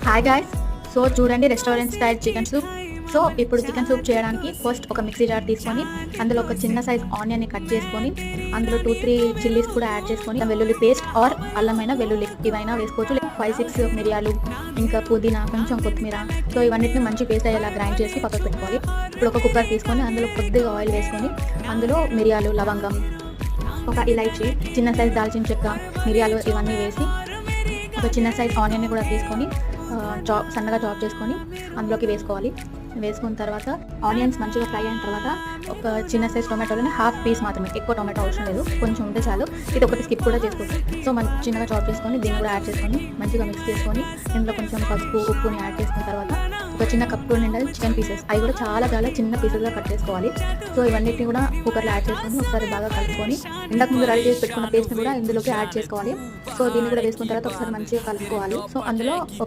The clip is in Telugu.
Hi guys. సో చూడండి, restaurant style chicken soup. So ఇప్పుడు చికెన్ సూప్ చేయడానికి ఫస్ట్ ఒక మిక్సీ జార్ తీసుకొని అందులో ఒక చిన్న సైజ్ ఆనియన్ని కట్ చేసుకొని అందులో 2-3 చిల్లీస్ కూడా యాడ్ చేసుకొని వెల్లుల్లి పేస్ట్ ఆర్ అల్లమైన వెల్లుల్లి ఇవైనా వేసుకోవచ్చు. 5-6 మిరియాలు, ఇంకా పుదీనా, కొంచెం కొత్తిమీర. సో ఇవన్నిటిని మంచి పేస్ట్ అయ్యేలా గ్రైండ్ చేసి పక్కకు పెట్టుకోవాలి. ఇప్పుడు ఒక కుక్కర్ తీసుకొని అందులో కొద్దిగా ఆయిల్ వేసుకొని అందులో మిరియాలు, లవంగం, ఒక ఇలైచి, చిన్న సైజ్ దాల్చిన చెక్క, మిరియాలు ఇవన్నీ వేసి ఒక చిన్న సైజ్ ఆనియన్ని కూడా తీసుకొని సన్నగా చాప్ చేసుకొని అందులోకి వేసుకోవాలి. వేసుకున్న తర్వాత ఆనియన్స్ మంచిగా ఫ్రై అయిన తర్వాత ఒక చిన్న సైజ్ టొమాటోలని హాఫ్ పీస్ మాత్రమే, ఎక్కువ టొమాటో అవసరం లేదు, కొంచెం ఉంటే చాలు. ఇది ఒకటి స్కిప్ కూడా చేసుకోవచ్చు. సో చిన్నగా చాప్ చేసుకొని దీన్ని కూడా యాడ్ చేసుకొని మంచిగా మిక్స్ చేసుకొని ఇందులో కొంచెం పసుపు, ఉప్పుని యాడ్ చేసుకున్న తర్వాత ఒక చిన్న కప్పు నిండా చికెన్ పీసెస్, అవి కూడా చాలా చిన్న పీసెస్గా కట్ చేసుకోవాలి. సో ఇవన్నిటిని కూడా కుక్కర్లో యాడ్ చేసుకొని ఒకసారి బాగా కలుపుకొని ఇంతకు ముందు రెడీ చేసి పెట్టుకున్న పేస్ట్ని కూడా ఇందులోకి యాడ్ చేసుకోవాలి. సో దీన్ని కూడా వేసుకున్న తర్వాత ఒకసారి మంచిగా కలుపుకోవాలి. సో అందులో